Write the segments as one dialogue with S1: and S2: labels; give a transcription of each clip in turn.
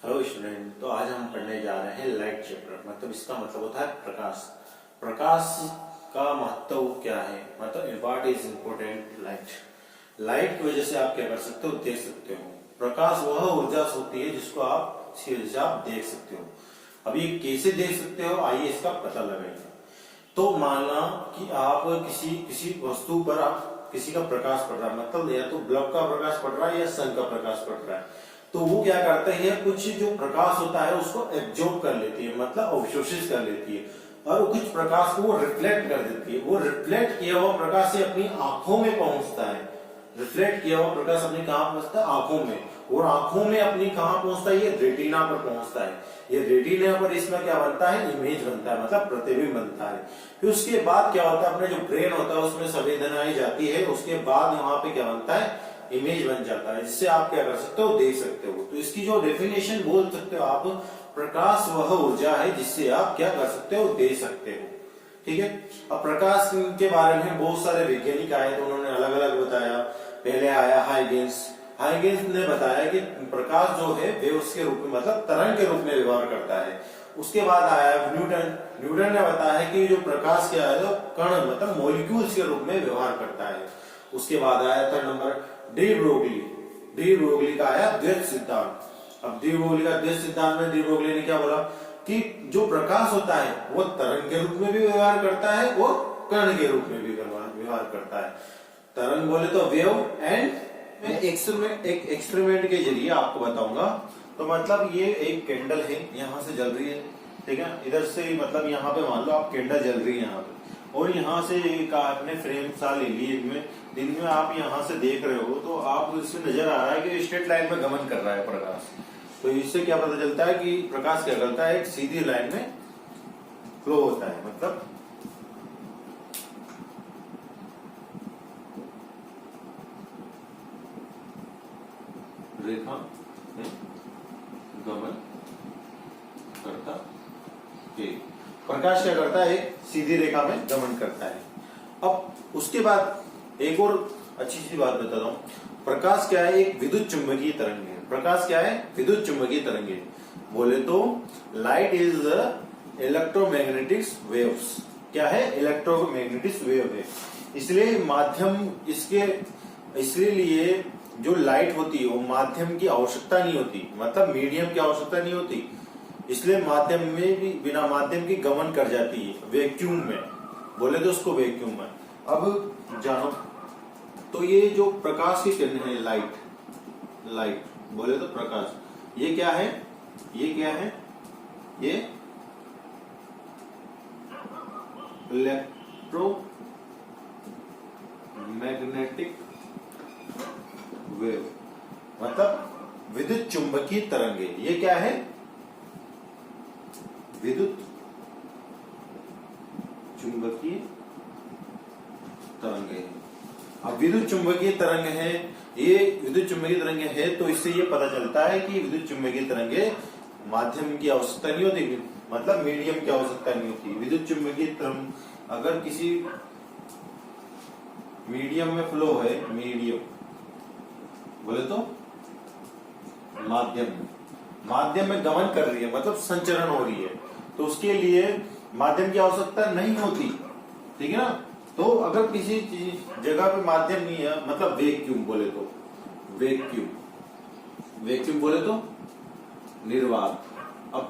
S1: Hello student, तो आज हम पढ़ने जा रहे हैं लाइट चैप्टर। मतलब इसका मतलब होता है प्रकाश। प्रकाश का महत्व क्या है, मतलब what is important light. Light की वजह से आप क्या कर सकते हो, देख सकते हो। प्रकाश वह ऊर्जा होती है जिसको आप इसकी वजह से आप देख सकते हो। अब ये कैसे देख सकते हो, आइए इसका पता लगाइए। तो मानना कि आप किसी किसी वस्तु पर आप किसी का प्रकाश पड़ रहा है, मतलब या तो बल्ब का प्रकाश पड़ रहा है या सन का प्रकाश पड़ रहा है, तो वो क्या करता है, कुछ जो प्रकाश होता है उसको एब्जॉर्ब कर लेती है, मतलब अवशोषित कर लेती है, और कुछ प्रकाश को वो रिफ्लेक्ट कर देती है। वो रिफ्लेक्ट किया हुआ प्रकाश से अपनी आंखों में पहुंचता है। रिफ्लेक्ट किया हुआ प्रकाश अपनी कहां पहुंचता है, आंखों में। और आंखों में अपनी कहां पहुंचता है, ये रेटिना पर पहुंचता है। ये रेटिना पर इसमें क्या बनता है, इमेज बनता है, मतलब प्रतिबिंब बनता है। फिर उसके बाद क्या होता है, अपने जो ब्रेन होता है उसमें संवेदनाएं जाती है, उसके बाद वहां पे क्या बनता है, इमेज बन जाता है, जिससे आप क्या कर सकते हो, देख सकते हो। तो इसकी जो डेफिनेशन बोल सकते हो आप, प्रकाश वह ऊर्जा है जिससे आप क्या कर सकते हो, देख सकते हो। ठीक है। अब प्रकाश के बारे में बहुत सारे वैज्ञानिक आए तो उन्होंने अलग अलग बताया। पहले आया हाइगेंस ने बताया कि प्रकाश जो है वेव्स के रूप में, मतलब तरंग के रूप में व्यवहार करता है। उसके बाद आया न्यूटन ने बताया कि जो प्रकाश क्या है, तो कण मतलब मॉलिक्यूल्स के रूप में व्यवहार करता है। उसके बाद आया थर्ड नंबर डी ब्रोगली का आया द्वैत सिद्धांत। अब डी ब्रोगली का द्वैत सिद्धांत में डी ब्रोगली ने क्या बोला कि जो प्रकाश होता है वो तरंग के रूप में भी व्यवहार करता है और कण के रूप में भी व्यवहार करता है। तरंग बोले तो वेव एंड एक एक्सपेरिमेंट के जरिए आपको बताऊंगा। तो मतलब ये एक कैंडल है, यहाँ से जल रही है, ठीक है। इधर से मतलब यहाँ पे मान लो आप कैंडल जल रही है यहाँ पे, और यहाँ से एक आपने फ्रेम सा ले ली, दिन में आप यहाँ से देख रहे हो, तो आप इससे नजर आ रहा है कि स्ट्रेट लाइन में गमन कर रहा है प्रकाश। तो इससे क्या पता चलता है कि प्रकाश क्या करता है, एक सीधी लाइन में फ्लो होता है, मतलब रेखा में गमन करता है। प्रकाश क्या करता है, एक सीधी रेखा में गमन करता है। अब उसके बाद एक और अच्छी सी बात बताता हूं। प्रकाश क्या है, एक विद्युत चुंबकीय तरंग है। प्रकाश क्या है, विद्युत चुंबकीय तरंग है। बोले तो लाइट इज इलेक्ट्रोमैग्नेटिक वेव्स। क्या है, इलेक्ट्रोमैग्नेटिक वेव है। इसलिए माध्यम इसके लिए जो लाइट होती है वो माध्यम की आवश्यकता नहीं होती, मतलब मीडियम की आवश्यकता नहीं होती। इसलिए माध्यम में भी बिना माध्यम की गमन कर जाती है, वैक्यूम में। बोले तो उसको वैक्यूम में। अब जानो तो ये जो प्रकाश की किरण है, लाइट बोले तो प्रकाश, ये क्या है, ये इलेक्ट्रोमैग्नेटिक वेव, मतलब विद्युत चुंबकीय तरंग है। ये क्या है, विद्युत चुंबकीय तरंग है। अब विद्युत चुंबकीय तरंग है, ये विद्युत चुंबकीय तरंग है, तो इससे ये पता चलता है कि विद्युत चुंबकीय तरंगे माध्यम की आवश्यकता नहीं होती, मतलब मीडियम की आवश्यकता नहीं होती। विद्युत चुंबकीय तरंग अगर किसी मीडियम में फ्लो है, मीडियम बोले तो माध्यम में गमन कर रही है, मतलब संचरण हो रही है, तो उसके लिए माध्यम की आवश्यकता नहीं होती, ठीक है ना। तो अगर किसी जगह पे माध्यम नहीं है, मतलब वैक्यूम बोले तो निर्वात। अब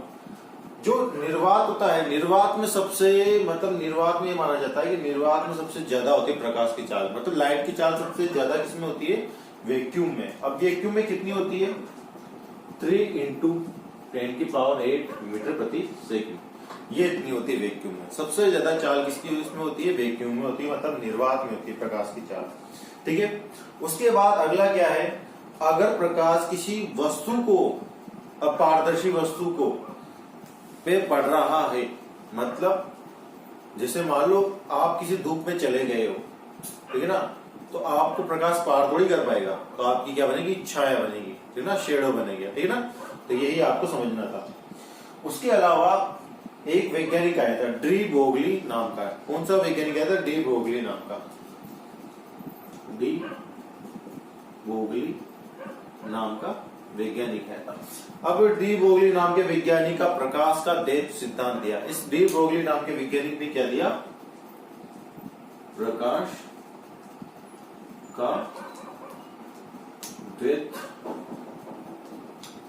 S1: जो निर्वात होता है, निर्वात में सबसे मतलब निर्वात में ये माना जाता है कि निर्वात में सबसे ज्यादा होती है प्रकाश की चाल, मतलब लाइट की चाल सबसे ज्यादा किसमें होती है, वैक्यूम में। अब वैक्यूम में कितनी होती है, 3 × 10⁸ मीटर प्रति सेकंड, ये इतनी होती है वैक्यूम में। सबसे ज्यादा चाल किसकी उसमें होती है, वैक्यूम में होती है, मतलब निर्वात में होती है प्रकाश की चाल, ठीक है। उसके बाद अगला क्या है, अगर प्रकाश किसी वस्तु को, अपारदर्शी वस्तु को पे पड़ रहा है, मतलब जैसे मान लो आप किसी धूप में चले गए हो, ठीक है ना, तो आपको प्रकाश पार थोड़ी कर पाएगा, तो आपकी क्या बनेगी, छाया बनेगी, ठीक है ना, शेडो बनेगी, ठीक है ना। तो यही आपको समझना था। उसके अलावा एक वैज्ञानिक आया था डी ब्रोगली नाम का। कौन सा वैज्ञानिक आया था, डी ब्रोगली नाम का, डी ब्रोगली नाम का वैज्ञानिक है। अब डी ब्रोगली नाम के वैज्ञानिक का प्रकाश का द्वैत सिद्धांत दिया। इस डी ब्रोगली नाम के वैज्ञानिक ने क्या दिया? प्रकाश का द्वैत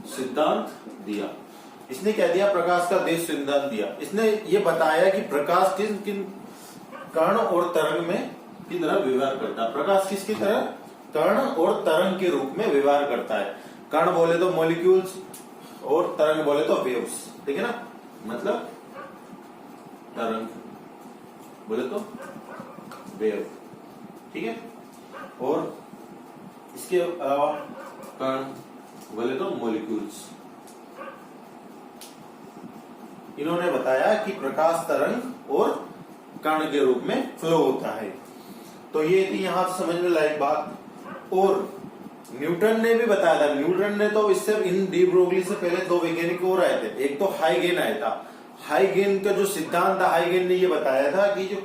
S1: सिद्धांत दिया। इसने क्या दिया? प्रकाश का द्वैत सिद्धांत दिया। इसने ये बताया कि प्रकाश किन किन कण और तरंग में की तरह व्यवहार करता है। प्रकाश किसकी तरह? कण और तरंग के रूप में व्यवहार करता है। कण बोले तो मॉलिक्यूल्स और तरंग बोले तो वेव्स, ठीक है ना? मतलब तरंग बोले तो वेव, ठीक है। और इसके अलावा कण बोले तो मॉलिक्यूल्स। इन्होंने बताया कि प्रकाश तरंग और कण के रूप में फ्लो होता है। तो ये थी यहां समझ में लायक बात। और न्यूटन ने भी बताया था। न्यूटन ने तो इससे इन डी ब्रोगली से पहले दो वैज्ञानिक और आए थे। एक तो हाइगेन आया था। हाइगेन का जो सिद्धांत था, हाइगेन ने ये बताया था कि जो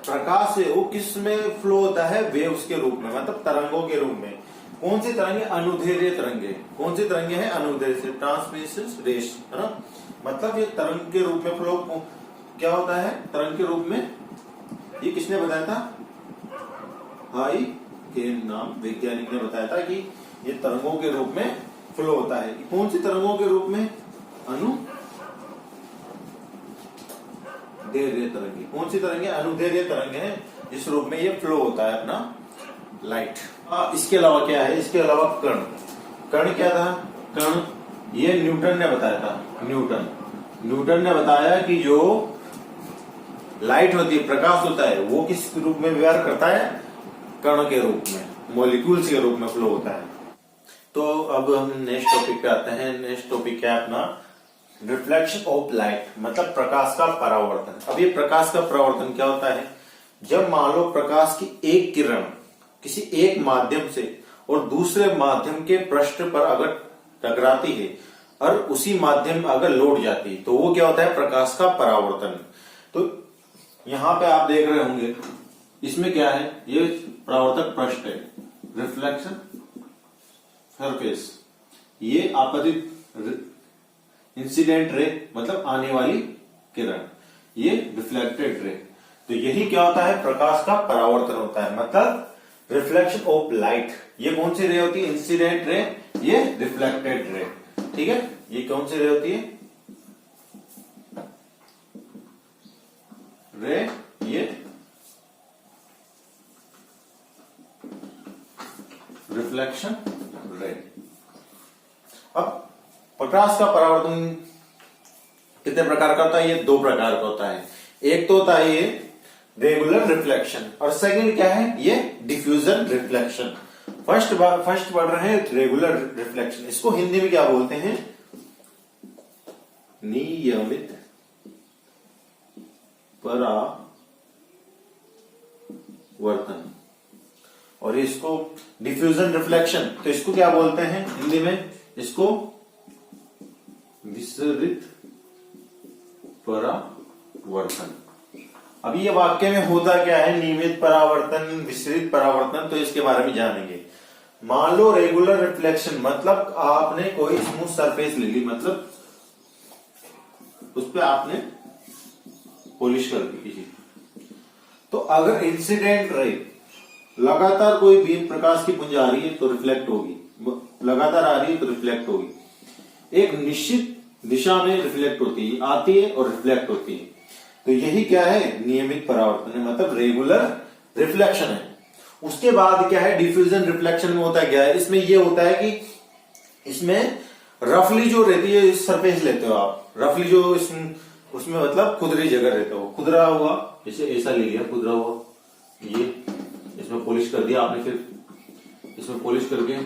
S1: प्रकाश है वो किस में फ्लो होता है? वेव्स के रूप में, मतलब तरंगों के रूप में। कौन सी तरंगे? अनुदैर्घ्य तरंगे। कौन सी तरंगे हैं? अनुदैर्घ्य, ट्रांसमिशन रेस, है ना? मतलब ये तरंग के रूप में फ्लो क्या होता है? तरंग के रूप में। ये किसने बताया था? हाइगेन नाम वैज्ञानिक ने बताया था कि ये तरंगों के रूप में फ्लो होता है। कौन सी तरंगों के रूप में? अनुदैर्घ्य तरंगे। कौन सी तरंगे? अनुदैर्घ्य तरंगे हैं जिस रूप में ये फ्लो होता है अपना लाइट। इसके अलावा क्या है? इसके अलावा कण। कण क्या था? कण ये न्यूटन ने बताया था। न्यूटन ने बताया कि जो लाइट होती है, प्रकाश होता है, वो किस रूप में व्यवहार करता है? कण के रूप में, मॉलिक्यूल्स के रूप में फ्लो होता है। तो अब हम नेक्स्ट टॉपिक पे आते हैं। नेक्स्ट टॉपिक क्या है अपना? रिफ्लेक्शन ऑफ लाइट, मतलब प्रकाश का परावर्तन। अब ये प्रकाश का परावर्तन क्या होता है? जब मान लो प्रकाश की एक किरण किसी एक माध्यम से और दूसरे माध्यम के पृष्ठ पर अगर टकराती है और उसी माध्यम में अगर लौट जाती है तो वो क्या होता है? प्रकाश का परावर्तन। तो यहां पे आप देख रहे होंगे, इसमें क्या है? ये परावर्तक पृष्ठ है, रिफ्लेक्शन सरफेस। ये आपतित इंसिडेंट रे, मतलब आने वाली किरण, ये रिफ्लेक्टेड रे। तो यही क्या होता है? प्रकाश का परावर्तन होता है, मतलब रिफ्लेक्शन ऑफ लाइट। ये कौन सी रे होती है? इंसिडेंट रे, ये रिफ्लेक्टेड रे, ठीक है। ये कौन सी रे होती है? रे, ये रिफ्लेक्शन रे। अब प्रकाश का परावर्तन कितने प्रकार का होता है? ये दो प्रकार का होता है। एक तो होता है ये रेगुलर रिफ्लेक्शन, और सेकंड क्या है? ये डिफ्यूजन रिफ्लेक्शन। फर्स्ट पढ़ रहे हैं रेगुलर रिफ्लेक्शन। इसको हिंदी में क्या बोलते हैं? नियमित परावर्तन। और इसको डिफ्यूजन रिफ्लेक्शन, तो इसको क्या बोलते हैं हिंदी में? इसको विसरित परावर्तन। अभी ये वाक्य में होता क्या है? नियमित परावर्तन, विसरित परावर्तन। तो इसके बारे में जानेंगे। मान लो रेगुलर रिफ्लेक्शन, मतलब आपने कोई स्मूथ सरफेस ले ली, मतलब उस पर आपने पॉलिश कर दी किसी, तो अगर इंसिडेंट रे लगातार कोई बीम प्रकाश की पुंज आ रही है तो रिफ्लेक्ट होगी, लगातार आ रही है तो रिफ्लेक्ट होगी। एक निश्चित दिशा में रिफ्लेक्ट होती है, आती है और रिफ्लेक्ट होती है। तो यही क्या है? नियमित परावर्तन है, मतलब रेगुलर रिफ्लेक्शन है। उसके बाद क्या है? डिफ्यूजन रिफ्लेक्शन में होता है क्या है? इसमें यह होता है कि इसमें रफली जो रहती है सरफेस लेते हो आप, रफली जो उसमें मतलब खुदरी जगह रहते हो, खुदरा हुआ, जैसे ऐसा ले लिया खुदरा हुआ, ये इसमें पॉलिश कर दिया आपने, फिर इसमें पॉलिश करके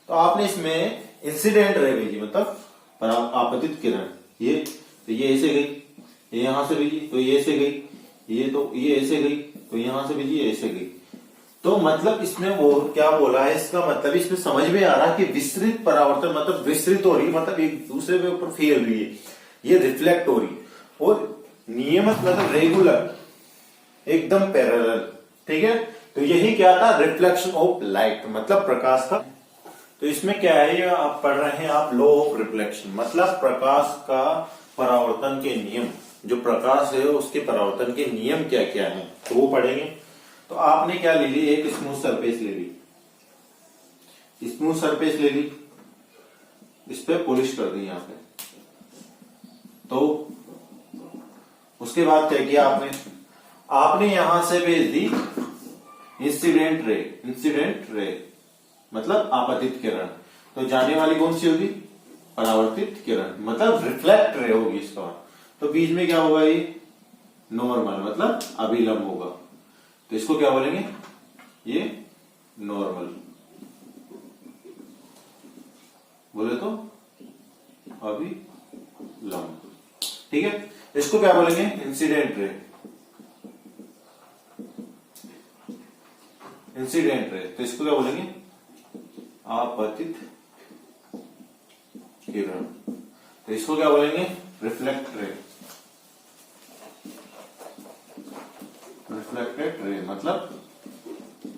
S1: तो आपने इसमें इंसिडेंट रे भेजी, मतलब आपतित किरण। ये तो ये ऐसे गई, ये यहां से भेजी तो ये ऐसे गई, ये तो ये ऐसे गई तो यहां से भेजी, ये ऐसे गई। तो मतलब इसमें वो क्या बोला है? इसका मतलब इसमें समझ में आ रहा है कि विस्तृत परावर्तन, मतलब विस्तृत हो रही, मतलब एक दूसरे के ऊपर फैल रही है, ये रिफ्लेक्ट हो रही। और नियमित मतलब रेगुलर, एकदम पैरेलल, ठीक है। तो यही क्या था? रिफ्लेक्शन ऑफ लाइट, मतलब प्रकाश का तो इसमें क्या है, ये आप पढ़ रहे हैं आप लॉ ऑफ रिफ्लेक्शन, मतलब प्रकाश का परावर्तन के नियम, जो प्रकाश है उसके परावर्तन के नियम क्या क्या हैं तो वो पढ़ेंगे। तो आपने क्या ले ली, एक स्मूथ सरफेस ले ली, स्मूथ सरफेस ले ली, इस पे पॉलिश कर दी यहां पे। तो उसके बाद क्या किया आपने, आपने यहां से भेज दी इंसिडेंट रे, इंसिडेंट रे मतलब आपतित किरण। तो जाने वाली कौन सी होगी, परावर्तित किरण, मतलब रिफ्लेक्ट रे होगी इसका। तो बीच में क्या होगा, ये नॉर्मल मतलब अभिलंब होगा, तो इसको क्या बोलेंगे, ये नॉर्मल बोले तो अभिलंब, ठीक है। इसको क्या बोलेंगे, इंसिडेंट रे, इंसिडेंट रे। तो इसको क्या बोलेंगे, आपतित किरण। तो इसको क्या बोलेंगे, रिफ्लेक्ट रे, रिफ्लेक्टेड रे मतलब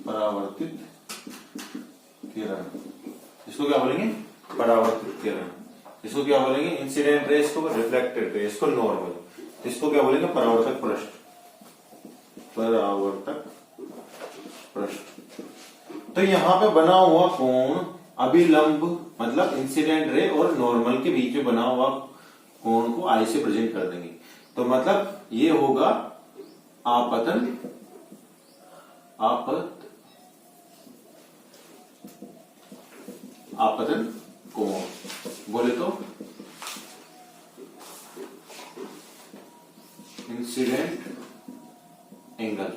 S1: परावर्तित किरण। इसको क्या बोलेंगे, परावर्तित किरण। इसको क्या बोलेंगे, इंसिडेंट रे, इसको रिफ्लेक्टेड रे, इसको नॉर्मल। इसको क्या बोलेंगे, परावर्तक पृष्ठ, परावर्तक पृष्ठ। तो यहां पे बना हुआ कोण अभिलंब मतलब इंसिडेंट रे और नॉर्मल के बीच में बना हुआ कोण को आई से प्रेजेंट कर देंगे। तो मतलब ये होगा आपतन, आपतन कोण बोले तो इंसिडेंट एंगल।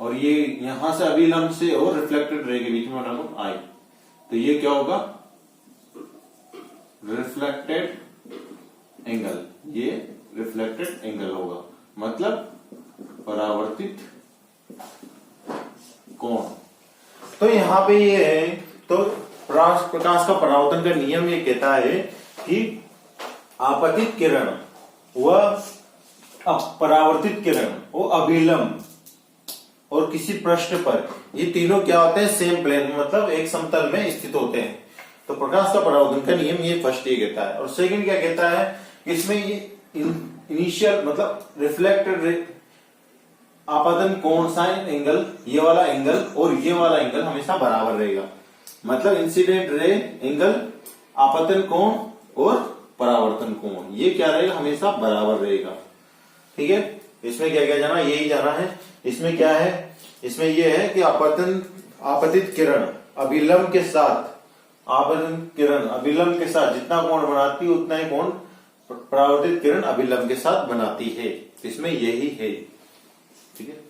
S1: और ये यहां से अभिलंब से और रिफ्लेक्टेड रे के बीच में बना लो आई, तो ये क्या होगा, रिफ्लेक्टेड एंगल, ये रिफ्लेक्टेड एंगल होगा मतलब परावर्तित कोण। तो यहां पे ये है, तो प्रकाश का परावर्तन का नियम ये कहता है कि आपतित किरण व परावर्तित किरण वो अभिलंब और किसी पृष्ठ पर, ये तीनों क्या होते हैं, सेम प्लेन मतलब एक समतल में स्थित होते हैं। तो प्रकाश का परावर्तन का नियम ये फर्स्ट ये कहता है। और सेकंड क्या कहता है, इसमें ये इनिशियल मतलब रिफ्लेक्टेड आपतन कोण साइन एंगल, ये वाला एंगल और ये वाला एंगल हमेशा बराबर रहेगा। मतलब इंसिडेंट रे एंगल, आपतन कोण और परावर्तन कोण ये क्या रहेगा, हमेशा बराबर रहेगा, ठीक है। इसमें क्या क्या जाना, यही जाना है। इसमें क्या है, इसमें यह है कि आपतित किरण अभिलंब के साथ, आपतन किरण अभिलंब के साथ जितना कोण बनाती है उतना ही कोण परावर्तित किरण अभिलंब के साथ बनाती है। इसमें यही है, ठीक है।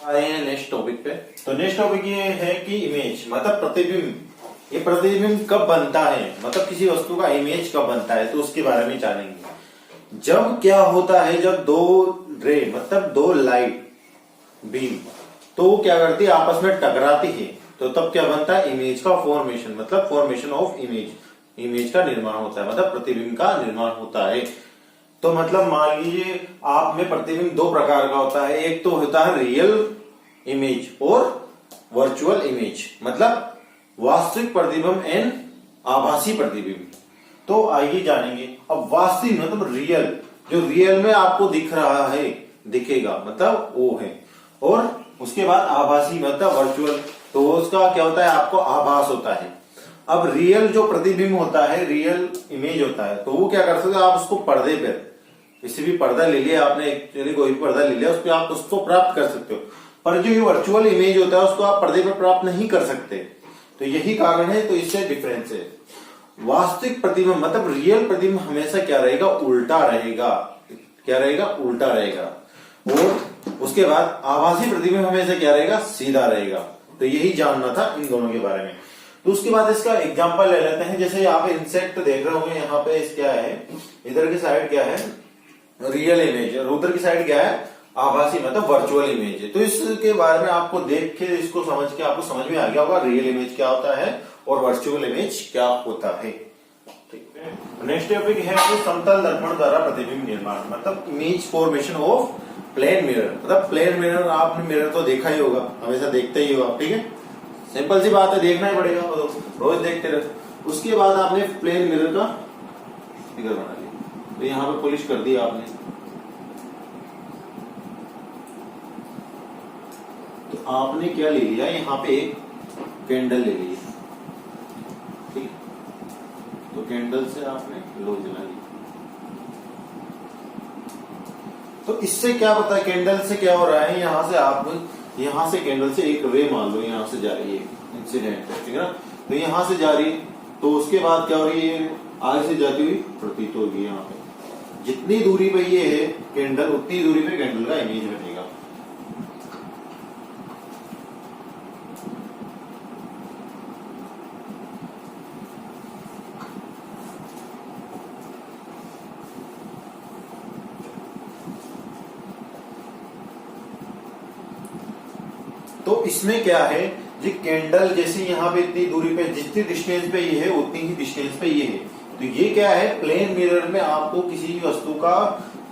S1: आए हैं नेक्स्ट टॉपिक पे। तो नेक्स्ट टॉपिक ये है कि इमेज मतलब प्रतिबिंब। ये प्रतिबिंब कब बनता है, मतलब किसी वस्तु का इमेज कब बनता है, तो उसके बारे में जानेंगे। जब क्या होता है, जब दो रे मतलब दो लाइट बीम तो क्या करती है, आपस में टकराती है, तो तब क्या बनता है, इमेज का फॉर्मेशन मतलब फॉर्मेशन ऑफ इमेज, इमेज का निर्माण होता है, मतलब प्रतिबिंब का निर्माण होता है। तो मतलब मान लीजिए आप में प्रतिबिंब दो प्रकार का होता है, एक तो होता है रियल इमेज और वर्चुअल इमेज, मतलब वास्तविक प्रतिबिंब एंड आभासी प्रतिबिंब। तो आइए जानेंगे। अब वास्तविक मतलब रियल, जो रियल में आपको दिख रहा है, दिखेगा मतलब वो है, और उसके बाद आभासी मतलब वर्चुअल, तो उसका क्या होता है, आपको आभास होता है। अब रियल जो प्रतिबिंब होता है, रियल इमेज होता है, तो वो क्या कर सकते हो, आप उसको पर्दे पर, किसी भी पर्दा ले लिया आपने, एक्चुअली कोई भी पर्दा ले लिया, उस पर आप उसको प्राप्त कर सकते हो। पर जो ये वर्चुअल इमेज होता है उसको आप पर्दे पर प्राप्त नहीं कर सकते, तो यही कारण है, तो इससे डिफरेंस है। वास्तविक प्रतिबिंब मतलब रियल प्रतिबिंब हमेशा क्या रहेगा, उल्टा रहेगा, क्या रहेगा, उल्टा रहेगा। और उसके बाद आभासी प्रतिबिंब हमेशा क्या रहेगा, सीधा रहेगा। तो यही जानना था इन दोनों के बारे में। तो उसके बाद इसका एग्जांपल ले लेते हैं। जैसे यहाँ पे इंसेक्ट देख रहे होंगे, यहाँ पे क्या है, इधर की साइड क्या है, रियल इमेज, और उधर की साइड क्या है, आभासी मतलब वर्चुअल इमेज है। तो इसके बारे में आपको देख के, इसको समझ के आपको समझ में आ गया होगा रियल इमेज क्या होता है और वर्चुअल इमेज क्या होता है, ठीक है। नेक्स्ट टॉपिक है समतल दर्पण द्वारा प्रतिबिंब निर्माण, मतलब image formation of plane mirror. मतलब प्लेन मिरर, आपने मिरर तो देखा ही होगा, हमेशा देखते ही हो आप, ठीक है। सिंपल सी बात है, देखना ही पड़ेगा। रोज देखते रहो। उसके बाद आपने प्लेन मिरर का फिगर बना लिया, तो यहाँ पे पॉलिश कर दिया आपने। तो आपने क्या ले लिया, यहाँ पे एक कैंडल ले ली, ठीक है, तो कैंडल से आपने लो जला ली। तो इससे क्या पता है कैंडल से क्या हो रहा है, यहाँ से कैंडल से एक रे मान लो यहाँ से जा रही है, इंसिडेंट है, ठीक है ना। तो यहाँ से जा रही है, तो उसके बाद क्या हो रही है, आगे से जाती हुई प्रतीत होगी। यहाँ पे जितनी दूरी पे ये है कैंडल, उतनी दूरी पे कैंडल का इमेज बनेगा। तो इसमें क्या है जी, कैंडल जैसे यहाँ पे इतनी दूरी पे, जितनी डिस्टेंस पे ये है उतनी ही डिस्टेंस पे ये है। तो ये क्या है, प्लेन मिरर में आपको किसी भी वस्तु का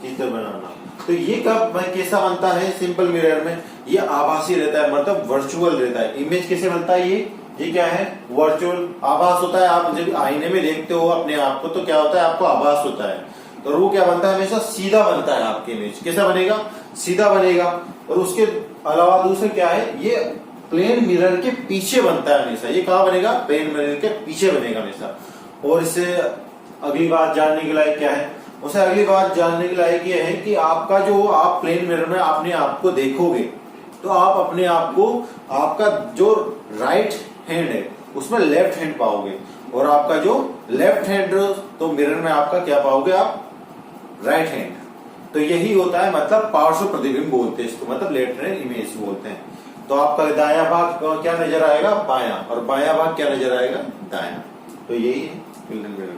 S1: चित्र बनाना। तो ये कब कैसा बनता है, सिंपल मिरर में ये आभासी रहता है, मतलब वर्चुअल रहता है। इमेज कैसे बनता है, ये क्या है, वर्चुअल आभास होता है। आप जब आईने में देखते हो अपने आप को, तो क्या होता है, आपको आभास होता है। तो वो क्या बनता है, हमेशा सीधा बनता है। आपकी इमेज कैसा बनेगा, सीधा बनेगा। और उसके अलावा दूसरा क्या है, ये प्लेन मिरर के पीछे बनता है हमेशा। ये कहाँ बनेगा, प्लेन मिरर के पीछे बनेगा हमेशा। और इससे अगली बात जानने के लायक क्या है, उसे अगली बात जानने के लायक ये है कि आपका जो आप प्लेन मिरर में अपने आप को देखोगे, तो आप अपने आप को, आपका जो राइट हैंड है उसमें लेफ्ट हैंड पाओगे, और आपका जो लेफ्ट हैंड तो मिरर में आपका क्या पाओगे, आप राइट हैंड। तो यही होता है, मतलब पार्श्व प्रतिबिंब बोलते हैं इसको, मतलब लेटरल इमेज बोलते हैं। तो आपका दायां भाग क्या नजर आएगा, बायां, और बायां भाग क्या नजर आएगा, दायां। तो यही है मिरर।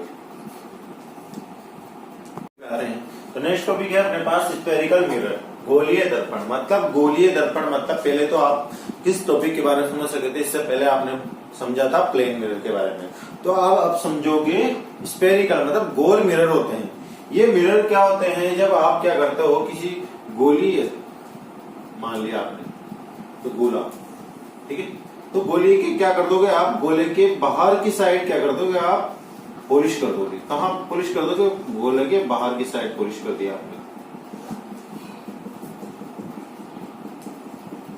S1: तो नेक्स्ट टॉपिक है अपने पास स्फेरिकल मिरर, गोलीय दर्पण। मतलब गोलीय दर्पण मतलब, पहले तो आप किस टॉपिक के बारे में समझ सकते थे, इससे पहले आपने समझा था प्लेन मिरर के बारे में। तो आप समझोगे स्फेरिकल मतलब गोल मिरर होते हैं। ये मिरर क्या होते हैं, जब आप क्या करते हो, किसी गोली मान लिया आपने, तो गोला, ठीक है, तो गोले के क्या कर दोगे आप, गोले के बाहर की साइड क्या कर दोगे आप, पॉलिश कर दोगे। कहाँ पॉलिश कर दोगे, गोले के बाहर की साइड पॉलिश कर दिया आपने।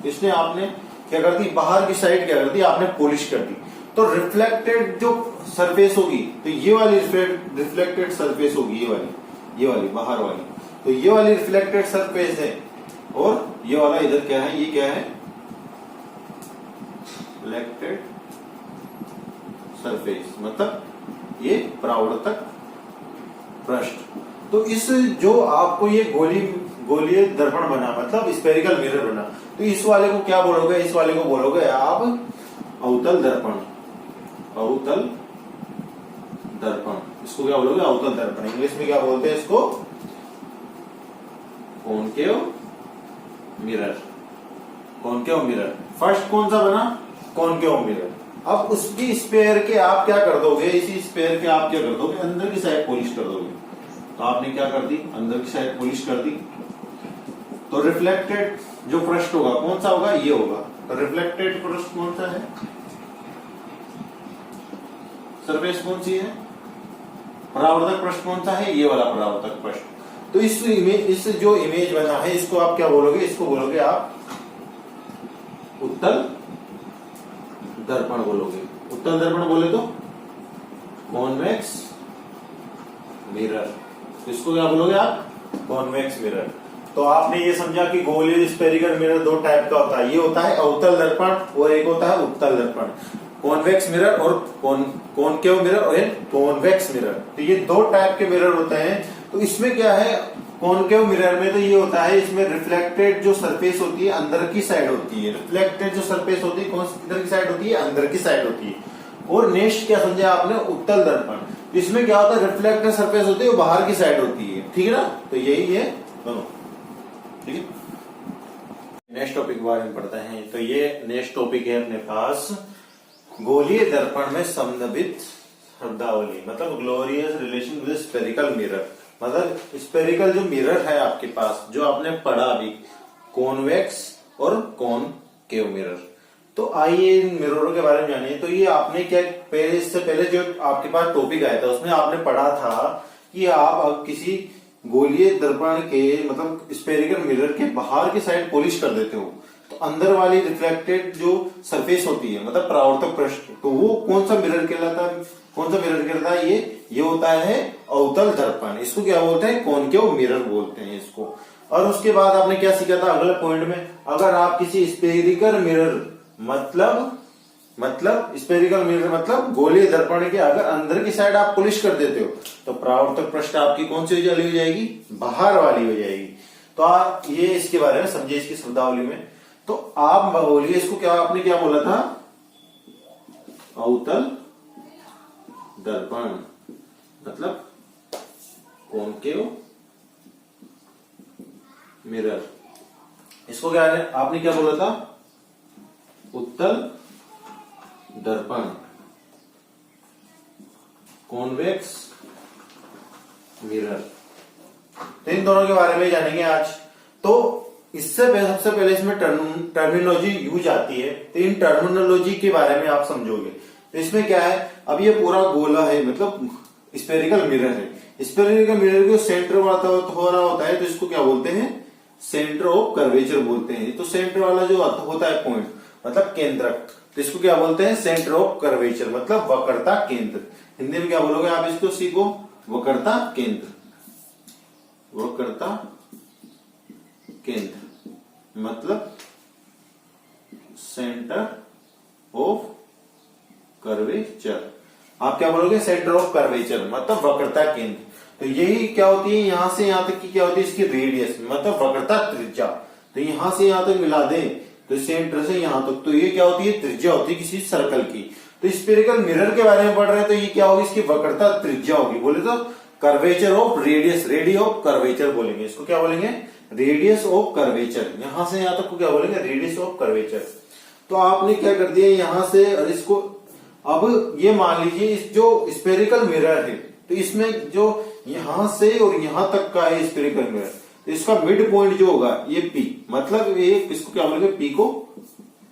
S1: इसने आपने क्या कर दी, बाहर की साइड क्या कर दी, आपने पॉलिश कर दी। तो रिफ्लेक्टेड जो सरफेस होगी, तो ये वाली रिफ्लेक्टेड सरफेस होगी, ये वाली बाहर वाली। तो ये वाली रिफ्लेक्टेड सरफेस है, और ये वाला इधर क्या है, ये क्या है, रिफ्लेक्टेड सरफेस, मतलब ये परावर्तक पृष्ठ। तो इस जो आपको ये गोलीय दर्पण बना, मतलब स्फेरिकल मिरर बना, तो इस वाले को क्या बोलोगे, इस वाले को बोलोगे आप अवतल दर्पण। अवतल दर्पण, इसको क्या बोलोगे, अवतल दर्पण। इंग्लिश में क्या बोलते हैं इसको, concave mirror. Concave mirror first कौन सा बना, कॉनकेव मिरर। अब उसकी स्पेयर के आप क्या कर दोगे, इसी स्पेयर के आप क्या कर दोगे, अंदर की साइड पॉलिश कर दोगे। तो आपने क्या कर दी, अंदर की साइड पॉलिश कर दी। तो रिफ्लेक्टेड जो पृष्ठ होगा कौन सा होगा, ये होगा। तो रिफ्लेक्टेड पृष्ठ कौन सा है, सरफेस कौन सी है, परावर्तक पृष्ठ कौन सा है, ये वाला परावर्तक पृष्ठ। तो इस जो इमेज बना है, इसको आप क्या बोलोगे, इसको बोलोगे आप उत्तल दर्पण बोलोगे। उत्तल दर्पण बोले तो कॉन्वेक्स मिरर, इसको क्या बोलोगे आप, कॉन्वेक्स मिरर। तो आपने ये समझा कि गोलीय स्फेरिकल मिरर दो टाइप का होता है, ये होता है अवतल दर्पण और एक होता है उत्तल दर्पण। कॉन्वेक्स मिरर और कॉनकेव मिरर और कॉन्वेक्स मिरर, तो ये दो टाइप के मिरर होते हैं। तो इसमें क्या है, कॉनकेव मिरर में तो ये होता है, इसमें रिफ्लेक्टेड जो सरफेस होती है अंदर की साइड होती है। रिफ्लेक्टेड जो सरफेस होती है कौन किधर की साइड होती है, अंदर की साइड होती है। और नेक्स्ट क्या समझा आपने, उत्तल दर्पण। इसमें क्या होता है, रिफ्लेक्टेड सरफेस होती है वो बाहर की साइड होती है, ठीक है ना। तो यही है दोनों, ठीक है। नेक्स्ट टॉपिक के बारे में पढ़ते हैं। तो ये नेक्स्ट टॉपिक है अपने पास गोलीय दर्पण में संदर्भित शब्दावली, मतलब glorious relation with spherical mirror. मतलब स्फेरिकल जो मिरर है आपके पास, जो आपने पढ़ा अभी, कॉन्वेक्स और कॉनकेव मिरर। तो आइए इन मिररों के बारे में जानिए। तो ये आपने क्या पहले इससे पहले जो आपके पास टॉपिक आया था उसमें आपने पढ़ा था कि आप अब किसी गोलीय दर्पण के मतलब स्फेरिकल मिरर के बाहर की साइड पॉलिश कर देते हो तो अंदर वाली रिफ्लेक्टेड जो सरफेस होती है मतलब परावर्तक पृष्ठ, तो वो कौन सा मिरर कहलाता है? कौन सा मिरर कहलाता है? ये होता है अवतल दर्पण। इसको क्या बोलते हैं? कॉनकेव मिरर बोलते हैं इसको। और उसके बाद आपने क्या सीखा था अगले पॉइंट में? अगर आप किसी स्फेरिकल मिरर मतलब स्फेरिकल मिरर मतलब गोलीय दर्पण के अगर अंदर की साइड आप पॉलिश कर देते हो तो परावर्तक पृष्ठ आपकी कौन सी वाली हो जाएगी? बाहर वाली हो जाएगी। तो आप ये इसके बारे में समझिए, इसकी शब्दावली में। तो आप बोलिए इसको, क्या आपने क्या बोला था? अवतल दर्पण मतलब कॉनकेव मिरर। इसको क्या है? आपने क्या बोला था? उत्तल दर्पण, कॉन्वेक्स मिरर। तो इन दोनों के बारे में जानेंगे आज। तो इससे सबसे पहले इसमें टर्मिनोलॉजी यूज आती है, तो इन टर्मिनोलॉजी के बारे में आप समझोगे। तो इसमें क्या है, अब ये पूरा गोला है मतलब स्फेरिकल मिरर है। स्फेरिकल मिरर के सेंटर हो रहा होता है तो इसको क्या बोलते हैं? सेंटर ऑफ कर्वेचर बोलते हैं। तो सेंटर वाला जो होता है पॉइंट मतलब केंद्रक, तो इसको क्या बोलते हैं? सेंटर ऑफ कर्वेचर मतलब वक्रता केंद्र। हिंदी में क्या बोलोगे आप इसको? सीखो, वक्रता केंद्र। वक्रता केंद्र मतलब सेंटर ऑफ कर्वेचर। आप क्या बोलोगे? सेंटर ऑफ कर्वेचर मतलब वक्रता केंद्र। तो यही क्या होती है? यहां से यहां तक की क्या होती है? इसकी रेडियस मतलब वक्रता त्रिज्या। तो यहां से यहां तक मिला दें तो सेंटर से यहां तक, तो ये क्या होती है? त्रिज्या होती है किसी सर्कल की। तो स्फेरिकल मिरर के बारे में पढ़ रहे हैं तो ये क्या होगी? इसकी वक्रता त्रिज्या होगी। बोले तो curvature of radius, radius of curvature बोलेंगे इसको। क्या बोलेंगे? Radius of curvature. यहां से यहां तक को क्या बोलेंगे? Radius of curvature. तो आपने क्या कर दिया यहां से, और इसको अब ये मान लीजिए इस जो स्फेरिकल मिरर है तो इसमें जो यहां से और यहां तक का है स्फेरिकल मिरर, तो इसका मिड पॉइंट जो होगा ये पी, मतलब ये इसको क्या बोलेंगे? पी को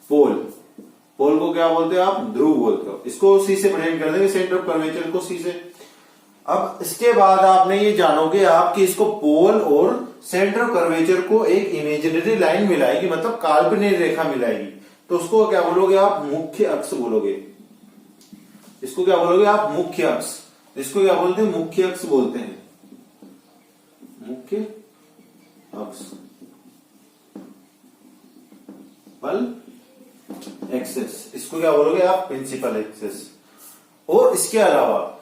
S1: पोल, पोल को क्या बोलते हैं आप? ध्रुव बोलते हो। इसको सी से प्रेजेंट कर देंगे, सेंटर ऑफ कर्वेचर को सी से। अब इसके बाद आपने ये जानोगे आप कि इसको पोल और सेंटर ऑफ कर्वेचर को एक इमेजिनरी लाइन मिलाएगी मतलब काल्पनिक रेखा मिलाएगी, तो उसको क्या बोलोगे आप? मुख्य अक्ष बोलोगे। इसको क्या बोलोगे आप? मुख्य अक्ष। इसको क्या बोलते हैं? मुख्य अक्ष बोलते हैं, मुख्य अक्ष, प्रिंसिपल एक्सेस। इसको क्या बोलोगे आप? Principal axis. और इसके अलावा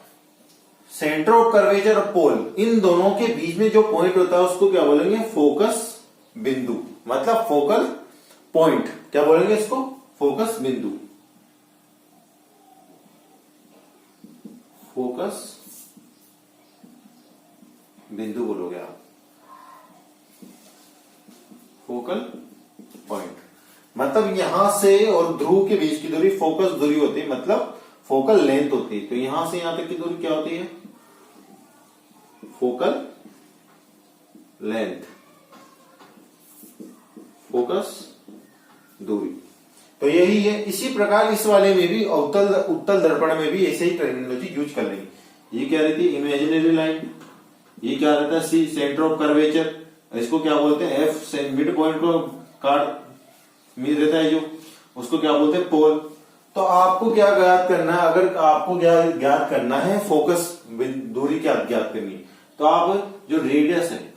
S1: सेंटर ऑफ कर्वेचर और पोल, इन दोनों के बीच में जो पॉइंट होता है उसको क्या बोलेंगे? फोकस बिंदु मतलब फोकल पॉइंट। क्या बोलेंगे इसको? फोकस बिंदु, फोकस बिंदु बोलोगे आप, फोकल पॉइंट। मतलब यहां से और ध्रुव के बीच की दूरी फोकस दूरी होती है मतलब फोकल लेंथ होती है। तो यहां से यहां तक की दूरी क्या होती है? फोकल लेंथ, फोकस दूरी। तो यही है। इसी प्रकार इस वाले में भी उत्तल दर्पण में भी ऐसे ही टर्मिनोलॉजी यूज कर लेंगे। ये क्या रहती है? Imaginary line. ये क्या रहता है? सी, सेंटर ऑफ कर्वेचर। इसको क्या बोलते हैं? एफ, मिड पॉइंट को काट मिल रहता है जो, उसको क्या बोलते हैं? पोल। तो आपको क्या ज्ञात करना है? अगर आपको क्या ज्ञात करना है? फोकस दूरी क्या ज्ञात करनी है, तो आप जो रेडियस है